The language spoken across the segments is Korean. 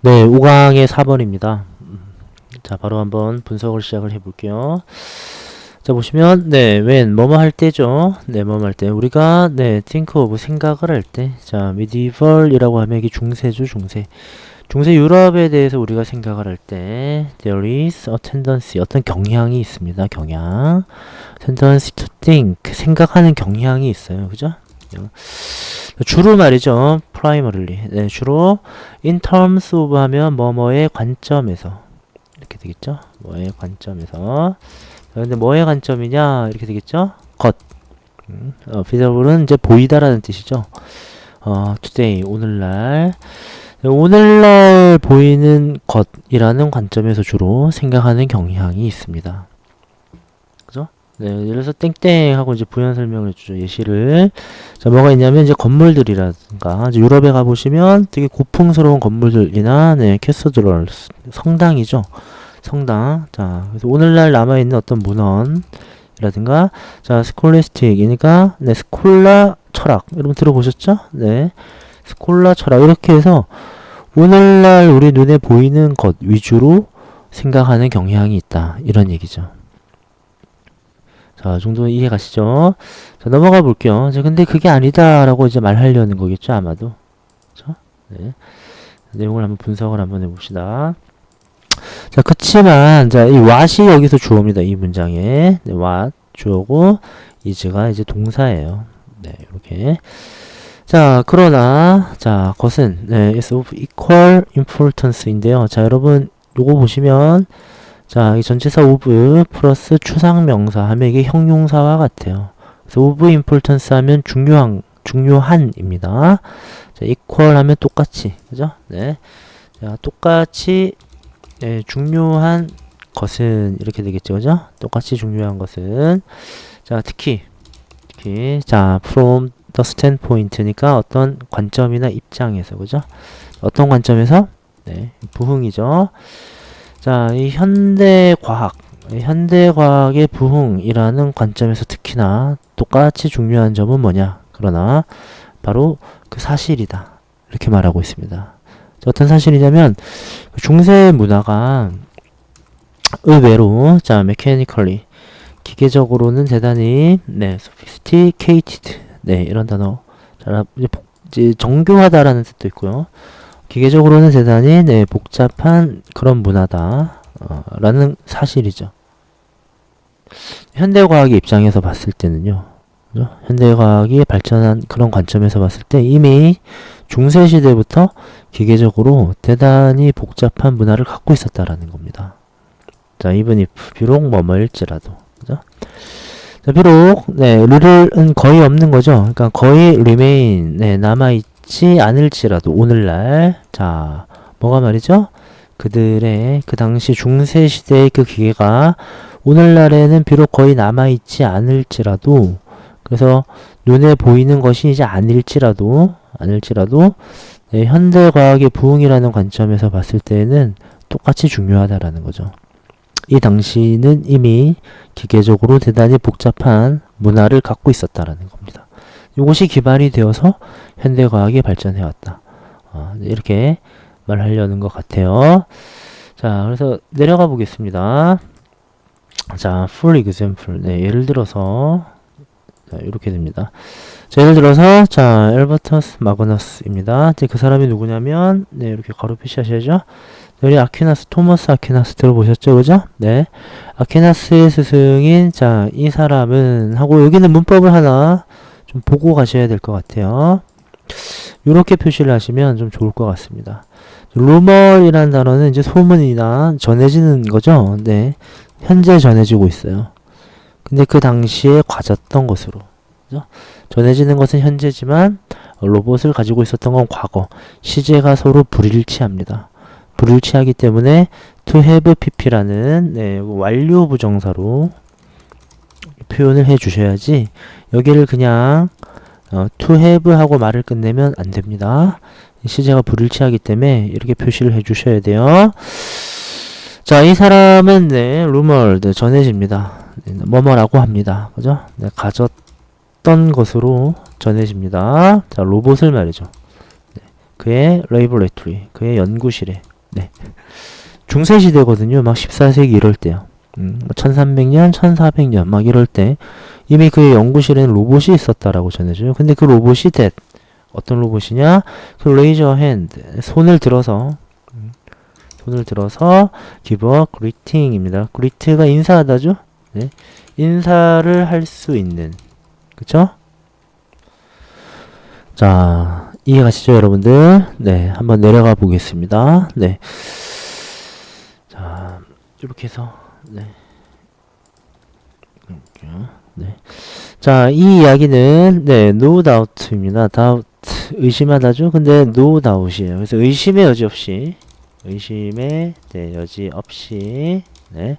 네, 5강의 4번입니다. 자, 바로 한번 분석을 시작을 해볼게요. 자, 보시면, 네, when, 뭐뭐 할 때죠. 네, 뭐뭐 할 때. 우리가, 네, think of, 생각을 할 때. 자, medieval이라고 하면 이게 중세죠, 중세. 중세 유럽에 대해서 우리가 생각을 할 때, there is a tendency, 어떤 경향이 있습니다, 경향. tendency to think, 생각하는 경향이 있어요, 그죠? 주로 말이죠. primarily. 네, 주로 in terms of 하면 뭐뭐의 관점에서 이렇게 되겠죠. 뭐의 관점에서. 근데 뭐의 관점이냐 이렇게 되겠죠. 것. visible은 이제 보이다라는 뜻이죠. today 오늘날 오늘날 보이는 것이라는 관점에서 주로 생각하는 경향이 있습니다. 그죠? 네, 예를 들어서 땡땡 하고 이제 부연 설명을 해주죠. 예시를. 자, 뭐가 있냐면 이제 건물들이라든가 이제 유럽에 가보시면 되게 고풍스러운 건물들이나 네, 캐서드럴 성당이죠. 성당. 자, 그래서 오늘날 남아있는 어떤 문헌이라든가 자, 스콜레스틱이니까 네, 스콜라 철학. 여러분 들어보셨죠? 네. 스콜라 철학. 이렇게 해서 오늘날 우리 눈에 보이는 것 위주로 생각하는 경향이 있다. 이런 얘기죠. 자, 정도 이해 가시죠? 자, 넘어가 볼게요. 자, 근데 그게 아니다라고 이제 말하려는 거겠죠, 아마도. 그쵸? 네. 내용을 한번 분석을 한번 해봅시다. 자, 그치만, 자, 이 what이 여기서 주어입니다, 이 문장에. 네, what, 주어고, is가 이제 동사예요. 네, 이렇게. 자, 그러나, 자, 것은, 네, is of equal importance인데요. 자, 여러분, 요거 보시면, 자, 이 전치사 of 플러스 추상명사 하면 이게 형용사와 같아요. 그래서 of importance 하면 중요한입니다. 자, equal 하면 똑같이, 그죠? 네. 자, 똑같이, 네, 중요한 것은, 이렇게 되겠죠, 그죠? 똑같이 중요한 것은. 자, 특히, 자, from the standpoint니까 어떤 관점이나 입장에서, 그죠? 어떤 관점에서? 네, 부흥이죠. 자, 이 현대과학의 부흥이라는 관점에서 특히나 똑같이 중요한 점은 뭐냐? 그러나 바로 그 사실이다. 이렇게 말하고 있습니다. 자, 어떤 사실이냐면 중세 문화가 의외로 자, mechanically 기계적으로는 대단히 네, sophisticated 네, 이런 단어 잘 이제 정교하다라는 뜻도 있고요. 기계적으로는 대단히 네, 복잡한 그런 문화다 라는 사실이죠. 현대과학의 입장에서 봤을 때는요. 그죠? 현대과학이 발전한 그런 관점에서 봤을 때 이미 중세시대부터 기계적으로 대단히 복잡한 문화를 갖고 있었다라는 겁니다. 자, even if 비록 뭐뭐일지라도 그죠? 자, 비록 네, 룰은 거의 없는 거죠. 그러니까 거의 remain 네, 남아있지 않을지라도 오늘날 자, 뭐가 말이죠? 그들의 그 당시 중세시대의 그 기계가 오늘날에는 비록 거의 남아있지 않을지라도 그래서 눈에 보이는 것이 이제 아닐지라도 네, 현대과학의 부흥이라는 관점에서 봤을 때는 똑같이 중요하다라는 거죠. 이 당시는 이미 기계적으로 대단히 복잡한 문화를 갖고 있었다라는 겁니다. 이것이 기반이 되어서 현대과학이 발전해왔다. 이렇게 말하려는 것 같아요. 자, 그래서 내려가 보겠습니다. 자, for example. 네, 예를 들어서, 자, 이렇게 됩니다. 자, 예를 들어서, 자, 엘버터스 마그너스입니다. 그 사람이 누구냐면, 네, 이렇게 가로 표시하셔야죠. 우리 아퀴나스, 토머스 아퀴나스 들어보셨죠? 그죠? 네. 아퀴나스의 스승인, 자, 이 사람은, 하고, 여기는 문법을 하나 좀 보고 가셔야 될 것 같아요. 이렇게 표시를 하시면 좀 좋을 것 같습니다. 루머이라는 단어는 이제 소문이나 전해지는 거죠. 네. 현재 전해지고 있어요. 근데 그 당시에 과졌던 것으로. 그죠? 전해지는 것은 현재지만, 로봇을 가지고 있었던 건 과거. 시제가 서로 불일치합니다. 불일치하기 때문에 to have pp라는 네, 완료 부정사로 표현을 해 주셔야지 여기를 그냥 to have 하고 말을 끝내면 안 됩니다. 시제가 불일치하기 때문에 이렇게 표시를 해 주셔야 돼요. 자, 이 사람은 네, rumored 전해집니다. 네, 뭐뭐라고 합니다. 그죠? 네, 가졌던 것으로 전해집니다. 자, 로봇을 말이죠. 그의 레이보레토리, 그의 연구실에. 네. 중세시대거든요. 막 14세기 이럴 때요. 1300년, 1400년 막 이럴 때 이미 그의 연구실에는 로봇이 있었다라고 전해져요. 근데 그 로봇이 어떤 로봇이냐? 그 레이저 핸드, 손을 들어서 give a greeting입니다. greet가 인사하다죠? 네. 인사를 할 수 있는, 그쵸? 자, 이해가시죠, 여러분들? 네, 한번 내려가 보겠습니다. 네. 자, 이렇게 해서, 네. 네. 자, 이 이야기는, 네, no doubt입니다. doubt, 의심하다죠? 근데 no doubt이에요. 그래서 의심의 여지 없이, 네, 여지 없이, 네.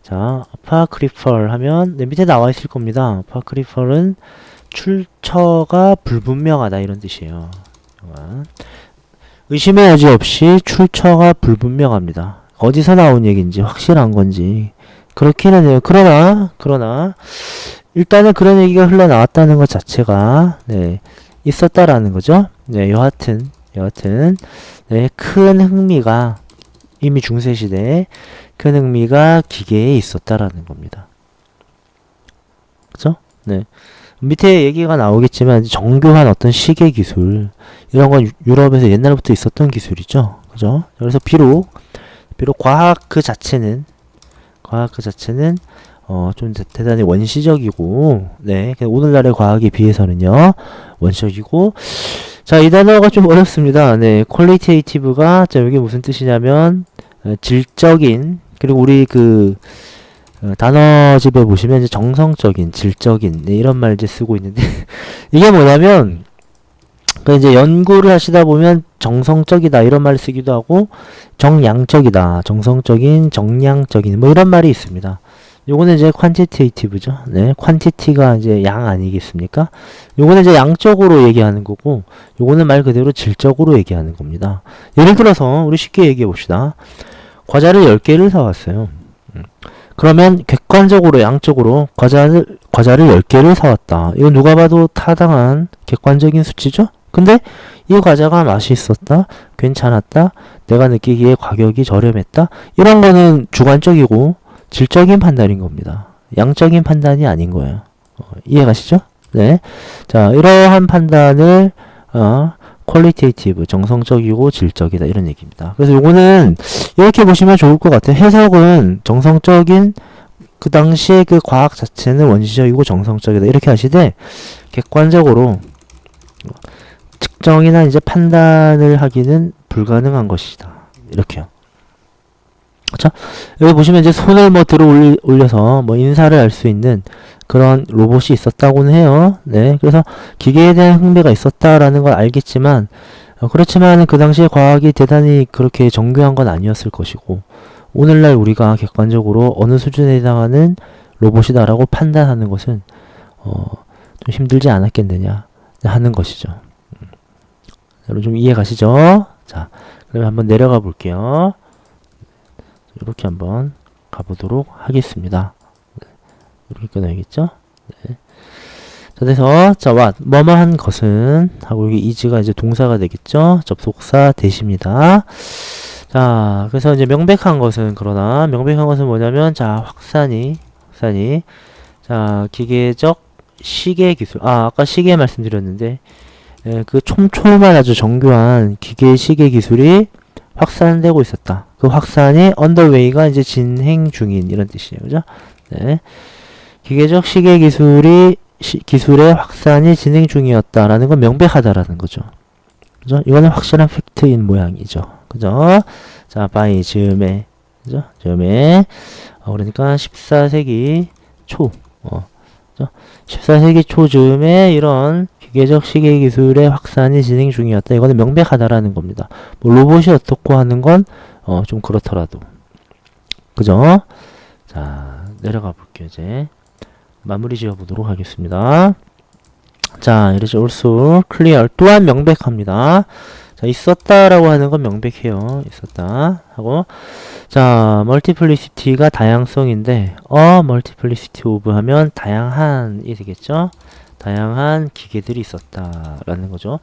자, apocryphal 하면, 네, 밑에 나와 있을 겁니다. apocryphal은 출처가 불분명하다, 이런 뜻이에요. 의심의 여지 없이 출처가 불분명합니다. 어디서 나온 얘기인지 확실한 건지 그렇기는 해요. 그러나 일단은 그런 얘기가 흘러나왔다는 것 자체가 네, 있었다라는 거죠. 네, 여하튼 네, 큰 흥미가 이미 중세시대에 큰 흥미가 기계에 있었다라는 겁니다. 그죠? 네. 밑에 얘기가 나오겠지만 정교한 어떤 시계 기술 이런 건 유럽에서 옛날부터 있었던 기술이죠. 그죠? 그래서 비록 과학 그 자체는 좀 대단히 원시적이고 네 오늘날의 과학에 비해서는요 원시적이고 자 이 단어가 좀 어렵습니다. 네 qualitative가 자 여기 무슨 뜻이냐면 질적인 그리고 우리 그 단어집에 보시면 이제 정성적인, 질적인 네, 이런 말 이제 쓰고 있는데 이게 뭐냐면 그 이제 연구를 하시다 보면 정성적이다 이런 말을 쓰기도 하고 정량적이다, 정성적인, 정량적인 뭐 이런 말이 있습니다. 요거는 이제 quantitative죠. 네, quantity가 이제 양 아니겠습니까? 요거는 이제 양적으로 얘기하는 거고 요거는 말 그대로 질적으로 얘기하는 겁니다. 예를 들어서 우리 쉽게 얘기해 봅시다. 과자를 10개를 사왔어요. 그러면 객관적으로 양적으로 과자를 10개를 사왔다. 이거 누가 봐도 타당한 객관적인 수치죠? 근데 이 과자가 맛이 있었다, 괜찮았다, 내가 느끼기에 가격이 저렴했다. 이런 거는 주관적이고 질적인 판단인 겁니다. 양적인 판단이 아닌 거예요. 이해가시죠? 네. 자, 이러한 판단을 qualitative, 정성적이고 질적이다 이런 얘기입니다. 그래서 요거는 이렇게 보시면 좋을 것 같아요. 해석은 정성적인 그 당시에 그 과학 자체는 원시적이고 정성적이다 이렇게 하시되 객관적으로 측정이나 이제 판단을 하기는 불가능한 것이다 이렇게요. 그렇죠? 여기 보시면 이제 손을 뭐 들어 올려서 뭐 인사를 할 수 있는 그런 로봇이 있었다고는 해요. 네. 그래서 기계에 대한 흥미가 있었다라는 걸 알겠지만, 그렇지만 그 당시에 과학이 대단히 그렇게 정교한 건 아니었을 것이고, 오늘날 우리가 객관적으로 어느 수준에 해당하는 로봇이다라고 판단하는 것은, 좀 힘들지 않았겠느냐 하는 것이죠. 여러분 좀 이해 가시죠? 자, 그러면 한번 내려가 볼게요. 이렇게 한번 가보도록 하겠습니다. 이렇게 끊어야겠죠? 네. 자, 그래서, 자, 뭐뭐한 것은, 하고 여기 is가 이제 동사가 되겠죠? 접속사 대시입니다. 자, 그래서 이제 명백한 것은, 그러나, 명백한 것은 뭐냐면, 자, 확산이, 자, 기계적 시계 기술. 아까 시계 말씀드렸는데, 그 촘촘한 아주 정교한 기계 시계 기술이 확산되고 있었다. 그 확산이 underway가 이제 진행 중인 이런 뜻이에요. 그죠? 네. 기계적 시계 기술의 확산이 진행 중이었다라는 건 명백하다라는 거죠. 그죠? 이거는 확실한 팩트인 모양이죠. 그죠? 자, by 즈음에, 그죠? 즈음에, 그러니까 14세기 초, 그죠? 14세기 초 즈음에 이런 기계적 시계 기술의 확산이 진행 중이었다. 이거는 명백하다라는 겁니다. 뭐 로봇이 어떻고 하는 건, 좀 그렇더라도. 그죠? 자, 내려가 볼게요, 이제. 마무리 지어 보도록 하겠습니다. 자, 이렇게 also clear 또한 명백합니다. 자, 있었다라고 하는 건 명백해요. 있었다 하고 자, multiplicity가 다양성인데 multiplicity of 하면 다양한이 되겠죠. 다양한 기계들이 있었다라는 거죠.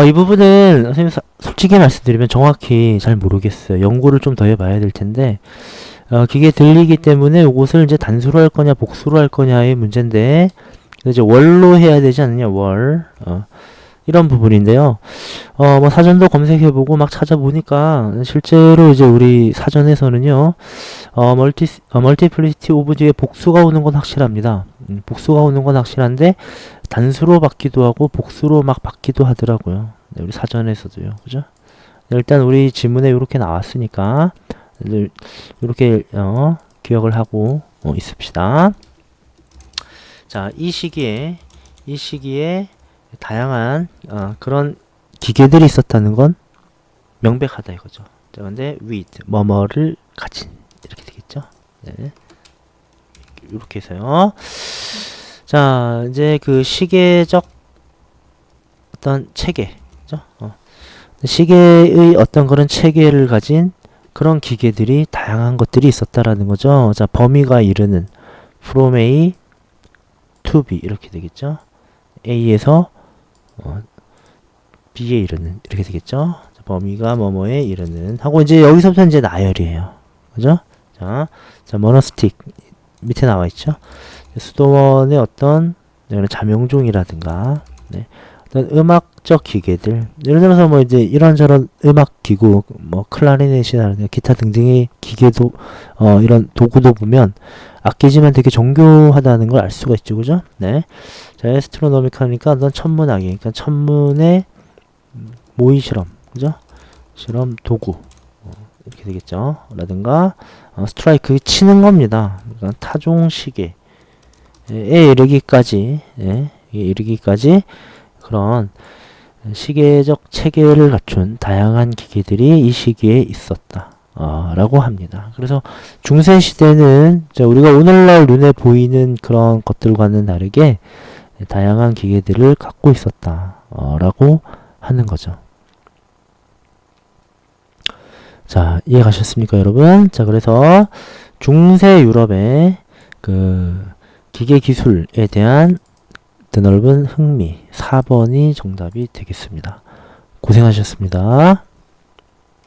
이 부분은 선생님 솔직히 말씀드리면 정확히 잘 모르겠어요. 연구를 좀 더 해봐야 될 텐데 기계 들리기 때문에 이것을 이제 단수로 할 거냐 복수로 할 거냐의 문제인데 이제 월로 해야 되지 않느냐 월 이런 부분인데요. 뭐 사전도 검색해보고 막 찾아보니까 실제로 이제 우리 사전에서는요, 멀티플리시티 오브 뒤에 복수가 오는 건 확실합니다. 복수가 오는 건 확실한데 단수로 받기도 하고 복수로 막 받기도 하더라고요. 네, 우리 사전에서도요, 그죠? 네, 일단 우리 지문에 이렇게 나왔으니까 이렇게 기억을 하고 있읍시다. 자, 이 시기에 다양한 그런 기계들이 있었다는 건 명백하다 이거죠. 자, 근데 with 뭐뭐를 가진 이렇게 되겠죠. 네. 이렇게 해서요. 자, 이제 그 시계적 어떤 체계, 그죠? 시계의 어떤 그런 체계를 가진 그런 기계들이 다양한 것들이 있었다라는 거죠. 자, 범위가 이르는 from A to B 이렇게 되겠죠. A에서 B에 이르는 이렇게 되겠죠. 자, 범위가 뭐뭐에 이르는 하고 이제 여기서부터 이제 나열이에요. 그죠? 자, 모노스틱 밑에 나와 있죠. 수도원의 어떤 자명종이라든가 어떤 음악적 기계들 예를 들어서 뭐 이제 이런저런 음악 기구 뭐 클라리넷이나 기타 등등의 기계도 이런 도구도 보면 악기지만 되게 정교하다는 걸 알 수가 있죠. 그죠? 네. 자, 에스트로노미카니까 어떤 천문학이 그러니까 천문의 모의 실험 그죠? 실험 도구 이렇게 되겠죠. 라든가 스트라이크 치는 겁니다. 그러니까 타종 시계에 이르기까지 그런 시계적 체계를 갖춘 다양한 기계들이 이 시기에 있었다. 라고 합니다. 그래서 중세시대는 우리가 오늘날 눈에 보이는 그런 것들과는 다르게 다양한 기계들을 갖고 있었다. 라고 하는 거죠. 자, 이해 가셨습니까, 여러분? 자, 그래서 중세 유럽의 그 기계 기술에 대한 드넓은 흥미 4번이 정답이 되겠습니다. 고생하셨습니다.